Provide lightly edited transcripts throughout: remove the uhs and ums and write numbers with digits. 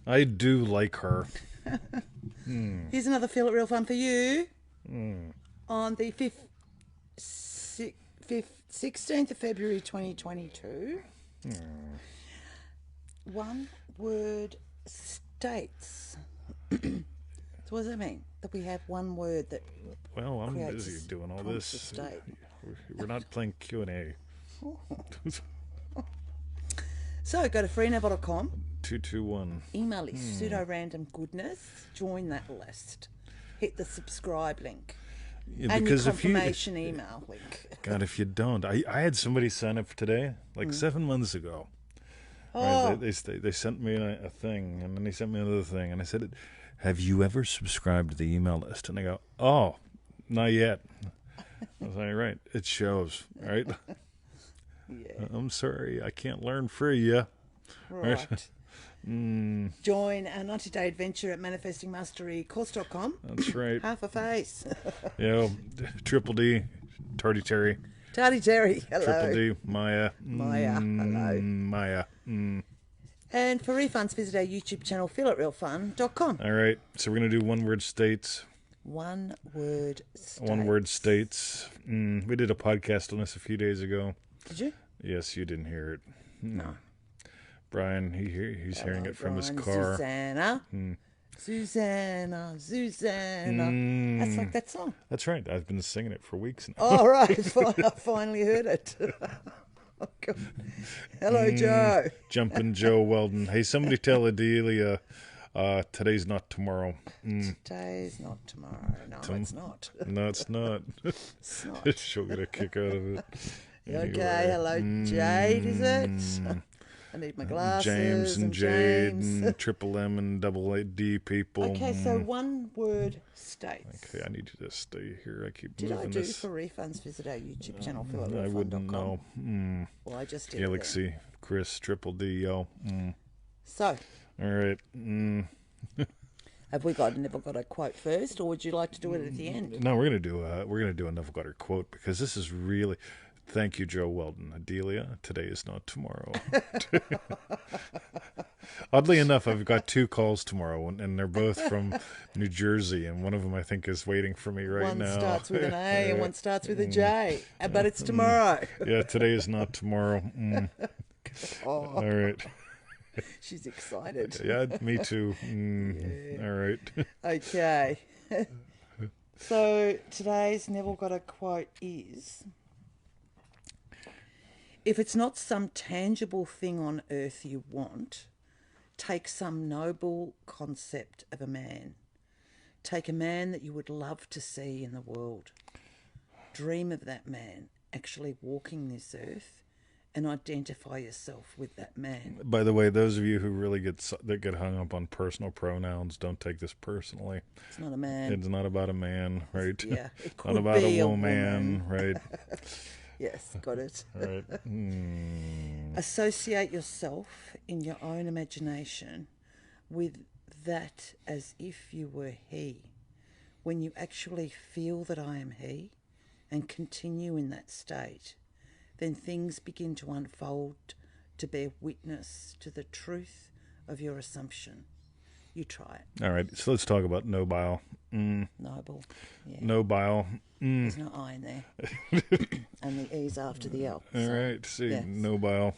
I do like her. Here's another Feel It Real Fun for you. Mm. On the 16th of February 2022. One word states. So what does that mean? That we have one word that Well, I'm creates busy doing all prompts this. a state. We're not playing Q&A. So go to freeneville.com. 221. Email is pseudo-random goodness. Join that list. Hit the subscribe link. Yeah, And because your confirmation email link. God, if you don't, I had somebody sign up for today, like 7 months ago. Oh. Right, they sent me a thing, and then they sent me another thing, and I said, "Have you ever subscribed to the email list?" And they go, "Oh, not yet." I was like, "Right, it shows, right?" Yeah. I'm sorry, I can't learn for you. Right. Join our 90-day adventure at manifestingmasterycourse.com. That's right. Half a face. Yeah, Triple D, Tardy Terry. Tardy Terry, hello. Triple D, Maya. Maya, hello. Maya. And for refunds, visit our YouTube channel, feelitrealfun.com. All right, so we're going to do one-word states. One word states. One-word states. We did a podcast on this a few days ago. Did you? Yes, you didn't hear it. No. Brian, he's hearing it from his Brian, car. Susanna. Susanna. That's like that song. That's right. I've been singing it for weeks now. All right. I finally heard it. Oh, God. Hello, Joe. Jumping Joe Weldon. Hey, somebody tell Adelia today's not tomorrow. Today's not tomorrow. No, it's not. No, it's not. It's not. She'll get a kick out of it. Okay, hello, Jade, is it? I need my glasses. James and Jade and Triple M and Double D people. Okay, so one word states. Okay, I need you to stay here. I keep Did moving I do this. for refunds? Visit our YouTube channel, I wouldn't know. Well, I just did. Galaxy, Chris, Triple D, yo. So, all right. have we Neville got a quote first, or would you like to do it at the end? No, we're gonna do a Neville Goddard quote because this is really. Thank you, Joe Weldon. Adelia, today is not tomorrow. Oddly enough, I've got 2 calls tomorrow, and they're both from New Jersey, and one of them I think is waiting for me right now. One starts with an A and one starts with a J, but it's tomorrow. Yeah, today is not tomorrow. Oh, all right. She's excited. Yeah, me too. Yeah. All right. Okay. So today's Neville Goddard quote is, if it's not some tangible thing on earth you want, take some noble concept of a man. Take a man that you would love to see in the world. Dream of that man actually walking this earth and identify yourself with that man. By the way, those of you who really get hung up on personal pronouns, don't take this personally. It's not a man. It's not about a man, right? Yeah, it could not about be a woman, right? Yes, got it. All right. Associate yourself in your own imagination with that as if you were he. When you actually feel that I am he and continue in that state, then things begin to unfold to bear witness to the truth of your assumption. You try it. All right, so let's talk about nobile. Noble. Yeah. Nobile. There's no I in there. And the E's after the L. All right, see, yes. nobile.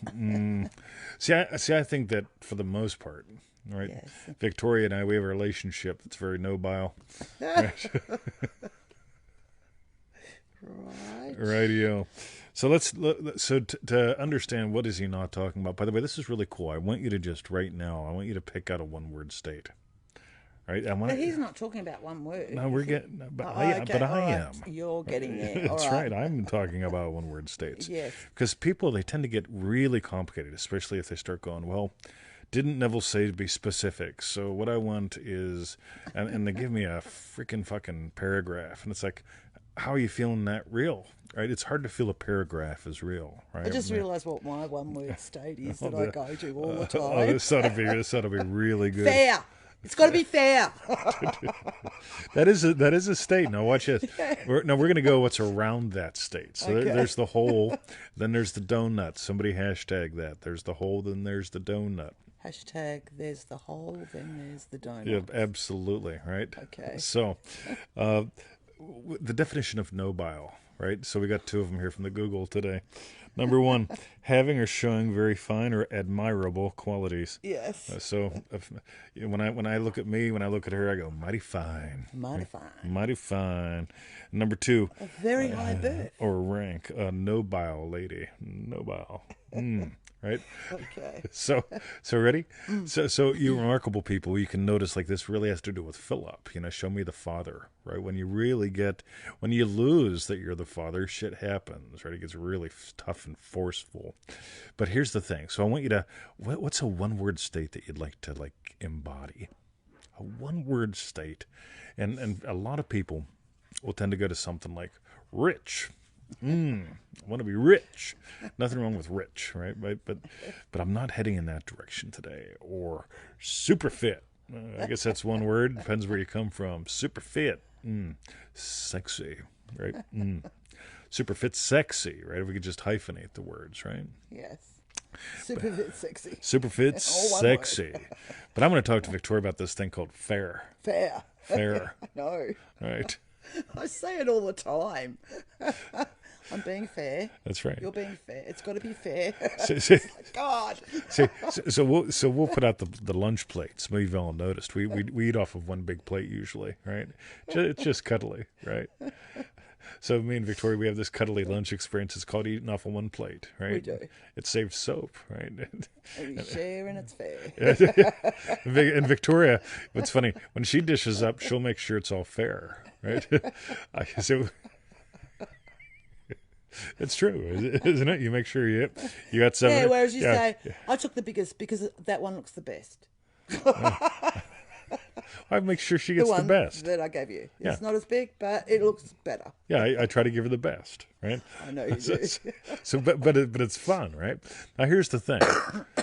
See, I think that for the most part, right? Yes. Victoria and I, we have a relationship that's very nobile. Right? Right. Radio. So to understand what is he not talking about. By the way, this is really cool. I want you to just right now. I want you to pick out a one-word state. Right? But he's not talking about one word. No, we're getting. But I am. You're getting there. That's right. I'm talking about one-word states. Yes. Because people, they tend to get really complicated, especially if they start going, well, didn't Neville say to be specific? So what I want is, and they give me a freaking fucking paragraph, and it's like, how are you feeling that real? Right? It's hard to feel a paragraph is real, right? I just realized what my one-word state is that I go to all the time. Oh, this ought to be really good. Fair. It's got to be fair. That is a state. Now watch this. We're going to go what's around that state. So Okay. there's the whole, then there's the donut. Somebody hashtag that. There's the whole, then there's the donut. Hashtag there's the hole, then there's the donut. Yeah, absolutely, right? Okay. So, the definition of nobile, right? So we got two of them here from the Google today. Number one, having or showing very fine or admirable qualities. Yes. So when I look at me, when I look at her, I go mighty fine, Mighty fine. mighty fine. Number two, A very high birth. or rank, nobile lady, nobile. Right? Okay. So ready? So you remarkable people, you can notice like this really has to do with Philip. Show me the father, right? When you lose that you're the father, shit happens, right? It gets really tough and forceful. But here's the thing. So I want you to, what's a one-word state that you'd like to embody? A one-word state, and a lot of people will tend to go to something like rich. I want to be rich. Nothing wrong with rich, right? But I'm not heading in that direction today. Or super fit. I guess that's one word. Depends where you come from. Super fit. Sexy, right? Super fit, sexy, right? If we could just hyphenate the words, right? Yes. Super fit, sexy. Super fit, All one sexy. But I'm going to talk to Victoria about this thing called fair. Fair. Fair. No. Right? I say it all the time. I'm being fair. That's right. You're being fair. It's got to be fair. God. So we'll put out the lunch plates. Maybe you've all noticed we eat off of one big plate usually, right? It's just cuddly, right? So me and Victoria, we have this cuddly lunch experience. It's called eating off of one plate, right? We do. It saves soap, right? We share and it's fair. And Victoria, what's funny, when she dishes up, she'll make sure it's all fair, right? So it's true, isn't it? You make sure you got seven. Yeah, whereas you say, I took the biggest because that one looks the best. I make sure she gets the best. That I gave you. It's not as big, but it looks better. Yeah, I try to give her the best, right? I know you do. But it's fun, right? Now here's the thing.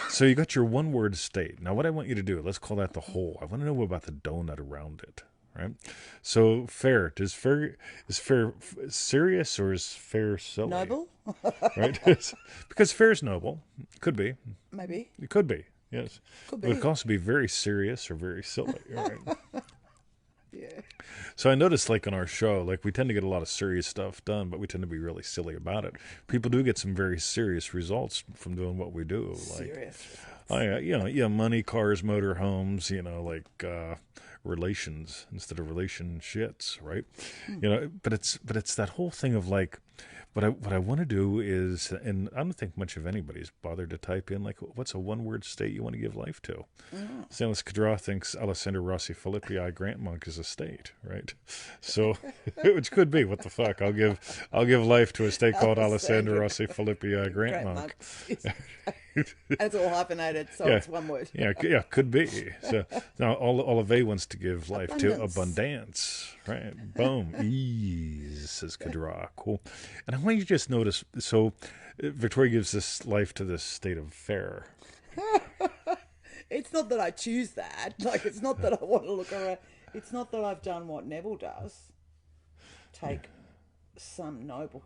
So you got your one word state. Now what I want you to do, let's call that the whole. I want to know about the donut around it, right? So fair. Is fair serious or is fair silly? Noble? Right? Because fair is noble. Could be. Maybe. It could be. Yes. Could be. But it could also be very serious or very silly. Right? Yeah. So I noticed, like on our show, like we tend to get a lot of serious stuff done, but we tend to be really silly about it. People do get some very serious results from doing what we do. Like, Serious. Money, cars, motor homes. Relations instead of relationships, right? But it's that whole thing of like. What I want to do is, and I don't think much of anybody's bothered to type in, like, what's a one-word state you want to give life to? Stanlis Cadra thinks Alessandro Rossi Filippi Grant Monk is a state, right? So, which could be, what the fuck? I'll give life to a state called Alessandro Rossi Filippi Grant Monk. It's all hyphenated, so it's one word. Yeah, could be. So now Olive wants to give life to abundance, right? Boom, ease, says Kadra. Cool. And I want you to just notice. So Victoria gives this life to this state of fair. It's not that I choose that. Like, it's not that I want to look around. It's not that I've done what Neville does. Take some noble.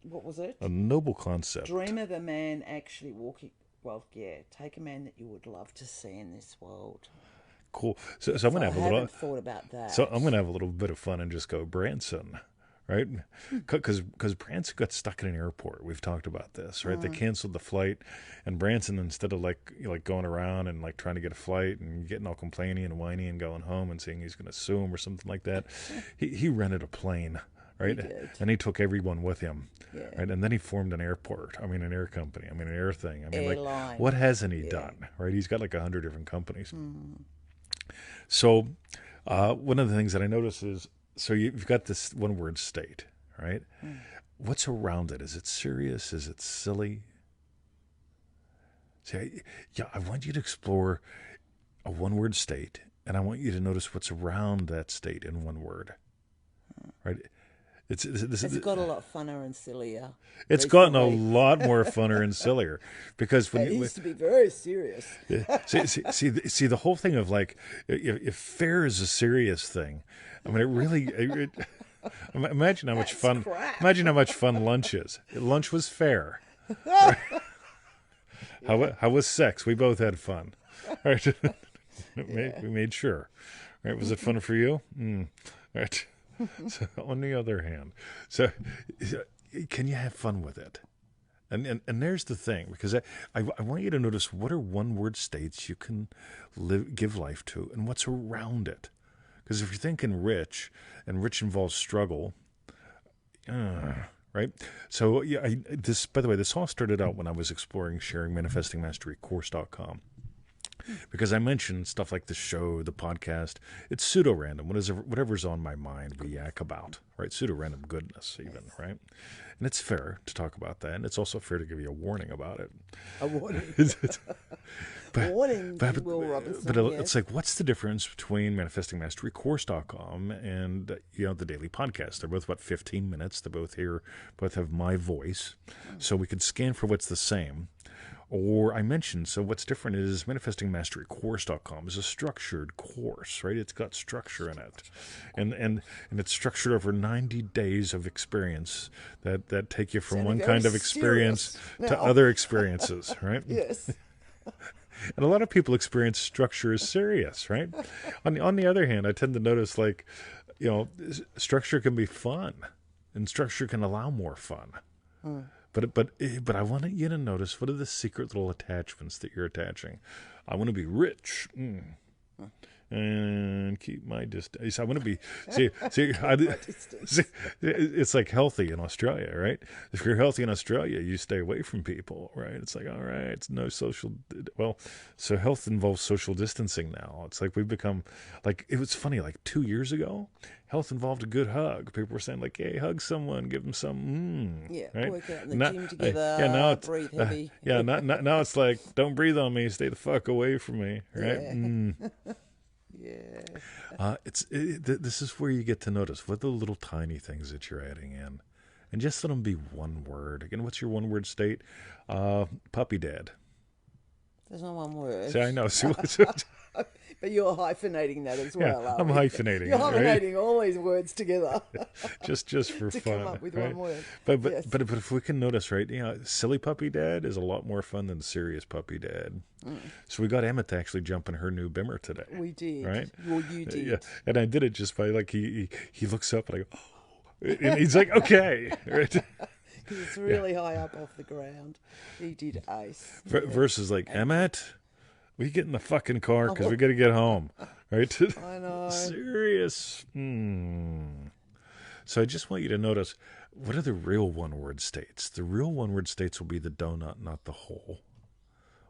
What was it? A noble concept. Dream of a man actually walking. Well, yeah. Take a man that you would love to see in this world. Cool. So I'm gonna have a little. I haven't thought about that. So I'm gonna have a little bit of fun and just go Branson, right? Because Branson got stuck in an airport. We've talked about this, right? They canceled the flight, and Branson, instead of like going around and like trying to get a flight and getting all complaining and whiny and going home and saying he's gonna sue him or something like that, he rented a plane. Right, and he took everyone with him, right, and then he formed an air company, an air thing. Airline. Like, what hasn't he done, right? He's got like 100 different companies. So, one of the things that I notice is, so you've got this one-word state, right? What's around it? Is it serious? Is it silly? See, I want you to explore a one-word state, and I want you to notice what's around that state in one word, right? It's got a lot funner and sillier. It's gotten a lot more funner and sillier because when it used to be very serious. see the whole thing of like if fair is a serious thing, it really. Imagine how much fun. Crap. Imagine how much fun lunch is. Lunch was fair. Right? How was sex? We both had fun. Right. We made sure. Right. Was it fun for you? Right. So, on the other hand, so can you have fun with it? And there's the thing, because I want you to notice what are one-word states you can give life to and what's around it. Because if you're thinking rich, and rich involves struggle, right? So, yeah, by the way, this all started out when I was exploring sharing manifestingmasterycourse.com. Because I mentioned stuff like the show, the podcast, it's pseudo-random. Whatever's on my mind, we yak about, right? Pseudo-random goodness, even, right? And it's fair to talk about that, and it's also fair to give you a warning about it. A warning. Will Robinson. But it's like, what's the difference between manifestingmasterycourse.com and the daily podcast? They're both about 15 minutes. They both have my voice, so we could scan for what's the same. Or I mentioned, so what's different is manifestingmasterycourse.com is a structured course, right? It's got structure in it. And it's structured over 90 days of experience that take you from one kind of experience to other experiences, right? Yes. And a lot of people experience structure as serious, right? On the other hand, I tend to notice, like, structure can be fun, and structure can allow more fun. But I want you to notice, what are the secret little attachments that you're attaching? I want to be rich. And keep my distance. I want to be see. It's like healthy in Australia, right? If you're healthy in Australia, you stay away from people, right? It's like, all right, it's no social. Well, so health involves social distancing now. It's like we've become like, it was funny. Like 2 years ago, health involved a good hug. People were saying, like, hey, hug someone, give them some. Right? Work out in the gym together. Now it's, breathe heavy. Now it's like, don't breathe on me. Stay the fuck away from me, right? Yeah. This is where you get to notice what are the little tiny things that you're adding in, and just let them be one word. Again, what's your one word state? Puppy dad. There's no one word. See, I know. But you're hyphenating that as well. Yeah, I'm hyphenating. You're hyphenating right? all these words together. just for to fun. Come up with right? one word. But yes. but if we can notice, right? Silly puppy dad is a lot more fun than serious puppy dad. So we got Emmett to actually jump in her new Bimmer today. We did. Right? Well, you did. Yeah, and I did it just by, like, he looks up and I go, oh, and he's like, okay, right. Because it's really high up off the ground. He did ace. Versus, like, Emmett, we get in the fucking car because we got to get home, right? I know. Serious. So I just want you to notice, what are the real one-word states? The real one-word states will be the donut, not the whole.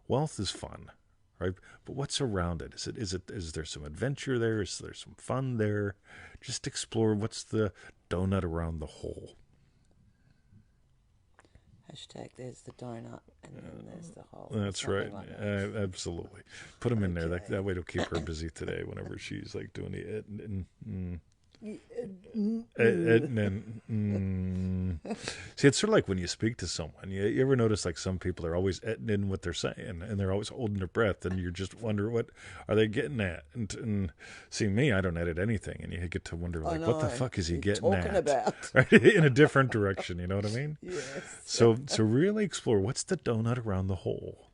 Wealth is fun, right? But what's around it? Is there some adventure there? Is there some fun there? Just explore what's the donut around the whole. Hashtag there's the donut and then there's the hole. That's right. Like that. Absolutely. Put them in there. That way it'll keep her busy today whenever she's, like, doing the See, it's sort of like when you speak to someone. You ever notice, like, some people are always in what they're saying, and they're always holding their breath, and you just wonder, what are they getting at? And see, me, I don't edit anything, and you get to wonder, like, what the fuck is he getting talking at? About? Right? In a different direction, you know what I mean? Yes. So really explore what's the donut around the hole.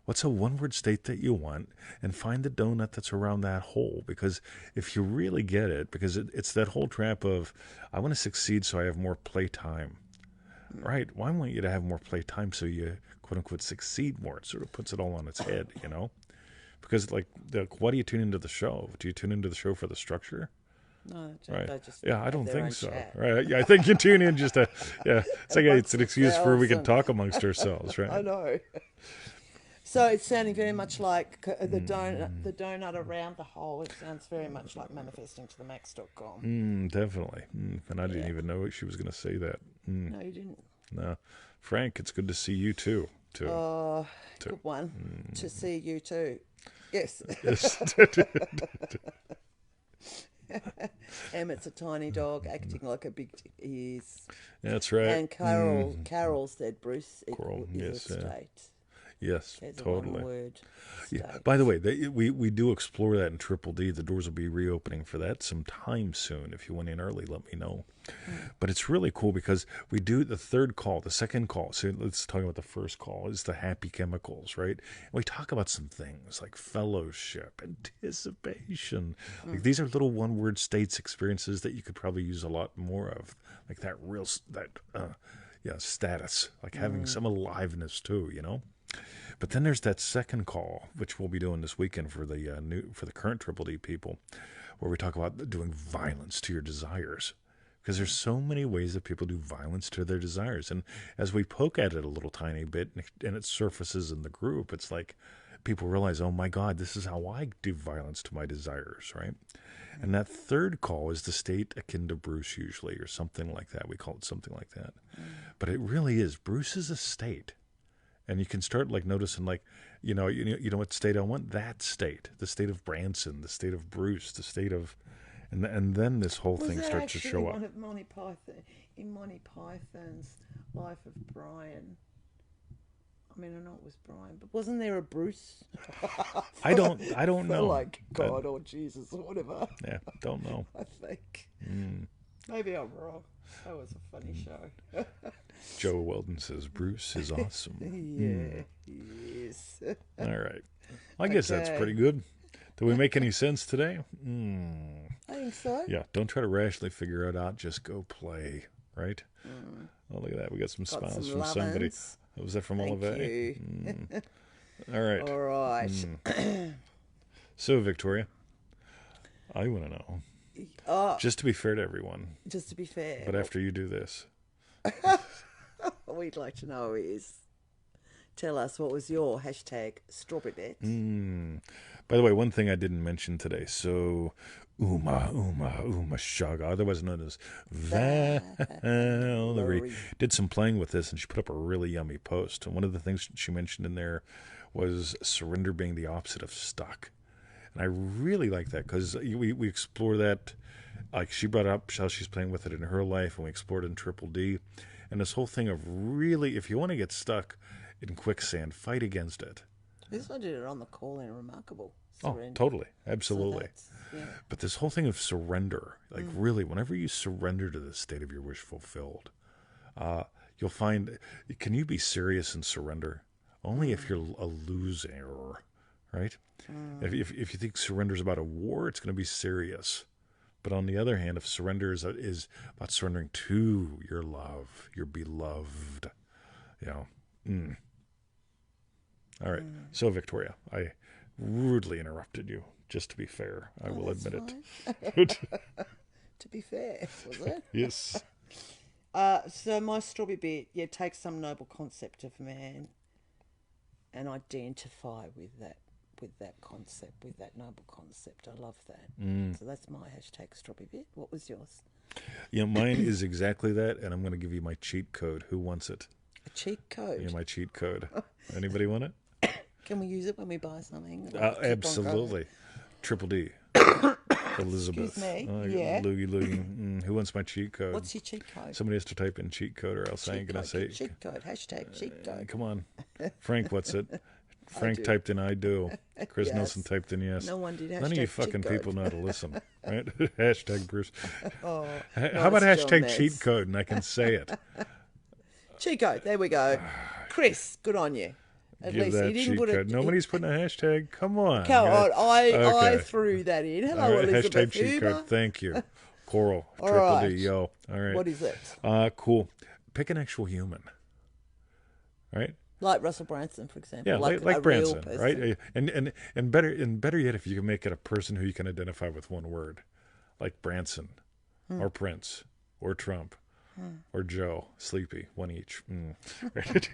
What's a one-word state that you want, and find the donut that's around that hole. Because if you really get it, because it's that whole trap of, I want to succeed so I have more playtime. Right? Well, I want you to have more playtime so you, quote-unquote, succeed more. It sort of puts it all on its head, Because, like, why do you tune into the show? Do you tune into the show for the structure? No, right. I don't think so. Right? Yeah, I think you tune in just to, it's like it's an excuse for we can talk amongst ourselves, right? I know. So it's sounding very much like the donut around the hole. It sounds very much like manifestingtothemax.com. Definitely. And I didn't even know she was going to say that. No, you didn't. No. Frank, it's good to see you too. Oh, good one. To see you too. Yes. Emmett's a tiny dog acting like a big ears. That's right. And Carol said Bruce is Coral, a state. Yes, There's a totally. one-word Yeah. state. By the way, we do explore that in Triple D. The doors will be reopening for that sometime soon. If you went in early, let me know. But it's really cool because we do the third call, the second call. So let's talk about the first call is the happy chemicals, right? And we talk about some things like fellowship, anticipation. Like these are little one-word states, experiences that you could probably use a lot more of, like that status, like having some aliveness too, you know. But then there's that second call, which we'll be doing this weekend for the current Triple D people, where we talk about doing violence to your desires. Because there's so many ways that people do violence to their desires. And as we poke at it a little tiny bit and it surfaces in the group, it's like people realize, oh my God, this is how I do violence to my desires, right? And that third call is the state akin to Bruce usually, or something like that. We call it something like that. But it really is. Bruce is a state. And you can start like noticing, like, you know what state I want? That state, the state of Branson, the state of Bruce, the state of, and then this whole Was thing that starts to actually show up. one of Monty Python, in Monty Python's Life of Brian? I mean, I know it was Brian, but wasn't there a Bruce? I don't know. Like God or Jesus or whatever. Yeah, don't know. I think. Maybe I'm wrong. That was a funny show. Joe Weldon says Bruce is awesome. Yeah, yes. All right. I guess that's Okay. pretty good. Did we make any sense today? I think so. Yeah, don't try to rationally figure it out. Just go play, right? Oh, look at that. We got some Got smiles some from somebody. lovin's. Was that from Thank Olivet? you. All right. All right. So, Victoria, I want to know, Oh, just to be fair to everyone, just to be fair, but after you do this, what we'd like to know is, tell us what was your hashtag strawberry bet. by the way, one thing I didn't mention today. So, Uma Shaga, otherwise known as Valerie, did some playing with this, and she put up a really yummy post. And one of the things she mentioned in there was surrender being the opposite of stuck. And I really like that because we explore that. Like she brought up how she's playing with it in her life, and we explored it in Triple D. And this whole thing of really, if you want to get stuck in quicksand, fight against it. This one did it on the call in Remarkable. Oh, Surrender. totally. So Absolutely. that's- yeah. But this whole thing of surrender, like really, whenever you surrender to the state of your wish fulfilled, you'll find, can you be serious and surrender? Only if you're a loser, right? If you think surrender is about a war, it's going to be serious. But on the other hand, if surrender is about surrendering to your love, your beloved, you know. All right. So, Victoria, I rudely interrupted you. Just to be fair, I will That's admit fine. it. To be fair, was it? Yes. So my strawberry bit, take some noble concept of man and identify with that concept, with that noble concept. I love that. So that's my hashtag strawberry bit. What was yours? Yeah, mine is exactly that, and I'm going to give you my cheat code. Who wants it? A cheat code. Yeah, my cheat code. Anybody want it? Can we use it when we buy something? Keep on going. Absolutely. Triple D. Elizabeth. Excuse me. Yeah. Loogie. Who wants my cheat code? What's your cheat code? Somebody has to type in cheat code, or else I ain't going to say. Cheat code. Hashtag cheat code. Come on. Frank, what's it? Frank typed in I do. Chris Yes. Nelson typed in yes. No one did None of you hashtag fucking cheat people code. know how to listen, right? Hashtag Bruce. Oh, How about nice, John hashtag Ness. cheat code, and I can say it. Cheat code. There we go. Chris, good on you. At Give least that he didn't cheat put code. it. Nobody's putting a hashtag. Come on. Come guys. on, I Okay. threw that in. Hello, All right, Elizabeth hashtag cheat Huber. code. Thank you. Coral. All Triple right. D. Yo. All right. What is it? Cool. Pick an actual human. Right? Like Russell Branson, for example. Yeah, like a real Branson, person. right? And better yet, if you can make it a person who you can identify with one word, like Branson, or Prince, or Trump, or Joe, Sleepy, one each. Right?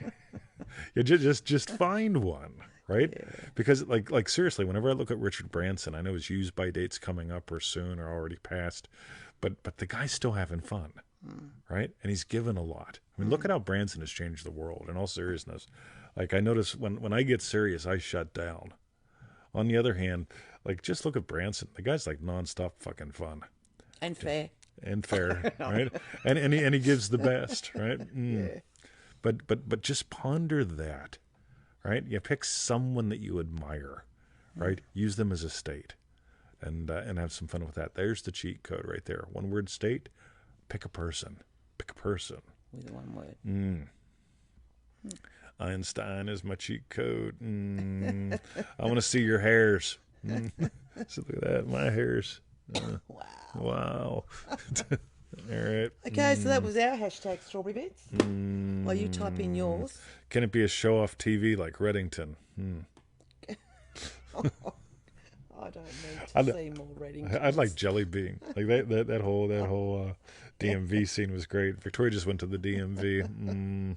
You just find one, right? Because like seriously, whenever I look at Richard Branson, I know his use by date's coming up or soon or already passed, but the guy's still having fun. Right? And he's given a lot. I mean, look at how Branson has changed the world, in all seriousness. Like, I notice when I get serious, I shut down. On the other hand, like, just look at Branson. The guy's like nonstop fucking fun. And fair. And fair, right? And he gives the best, right? Yeah. But just ponder that, right? You pick someone that you admire, right? Use them as a state, and have some fun with that. There's the cheat code right there. One word state. Pick a person. Pick a person. With one word. Einstein is my cheat code. I want to see your hairs. So look at that, my hairs. Wow. All right. Okay, so that was our hashtag strawberry bits. While you type in yours. Can it be a show off TV like Reddington? I don't need to see more Reddington. I'd like Jelly Bean. Like that whole DMV scene was great. Victoria just went to the DMV.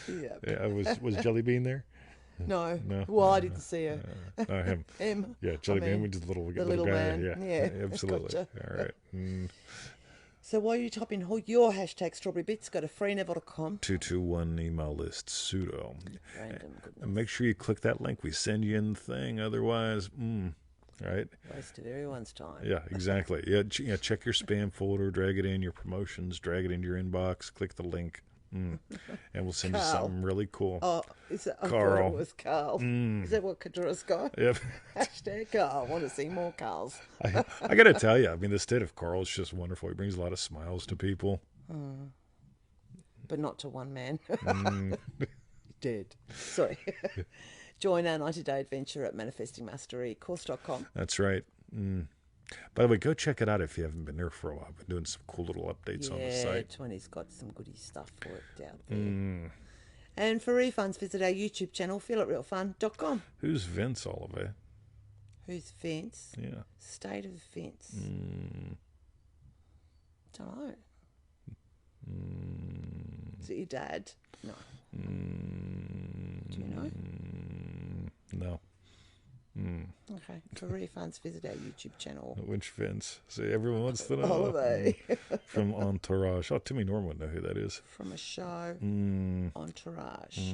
Yeah. Was Jelly Bean there? No. No. Well, I didn't see her. Him. Him. Yeah, Jelly Bean, which is the little guy. man. Yeah, absolutely. Gotcha. All right. So while you type in your hashtag strawberry bits, go to freeneville.com. 221 email list sudo. Random goodness. And make sure you click that link. We send you in the thing. Otherwise, right? Wasted everyone's time. Yeah, exactly. Yeah, check your spam folder, drag it in your promotions, drag it into your inbox, click the link, and we'll send you something really cool. Oh, is that Carl. I thought it was Carl. Is that what Kadura's got? Yep. Hashtag Carl. I want to see more Carls. I got to tell you, I mean, the state of Carl is just wonderful. He brings a lot of smiles to people. But not to one man. Dead. Sorry. Join our 90-day adventure at manifestingmasterycourse.com. That's right. By the way, go check it out if you haven't been there for a while. I've been doing some cool little updates on the site. Yeah, 20's got some goody stuff for it out there. And for refunds, visit our YouTube channel, feelitrealfun.com. Who's Vince Oliver? Who's Vince? Yeah. State of Vince. Don't know. Is it your dad? No. Do you know? No. Okay. For refunds, visit our YouTube channel. Which Vince? See, everyone wants to know. Oliver. From Entourage. Oh, Timmy Norman would know who that is. From a show. Entourage.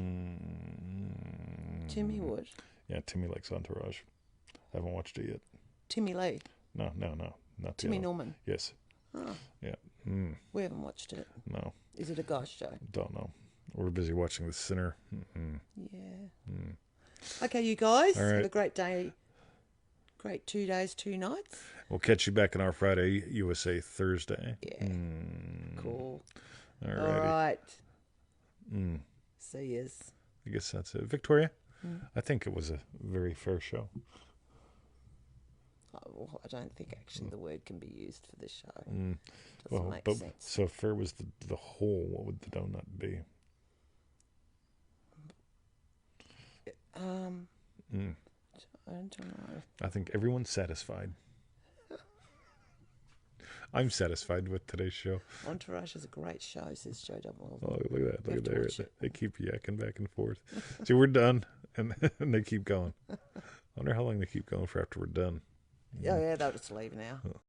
Timmy would. Yeah, Timmy likes Entourage. I haven't watched it yet. Timmy Lee. No. Not Timmy Norman. Yes. Oh. Yeah. We haven't watched it. No. Is it a ghost show? Don't know. We're busy watching The Sinner. Yeah. Okay, you guys. All right. Have a great day. Great 2 days, 2 nights. We'll catch you back on our Friday, USA Thursday. Yeah. Cool. All All right. Mm. See yous. I guess that's it. Victoria, I think it was a very fair show. Oh, well, I don't think actually the word can be used for this show. Doesn't Well, make but sense. so if fair was the whole, what would the donut be? I don't know. I think everyone's satisfied. I'm satisfied with today's show. Entourage is a great show, says Joe Double. Oh, look at that. Look at have to watch that. They keep yakking back and forth. See, we're done, and they keep going. I wonder how long they keep going for after we're done. Yeah, they'll just leave now.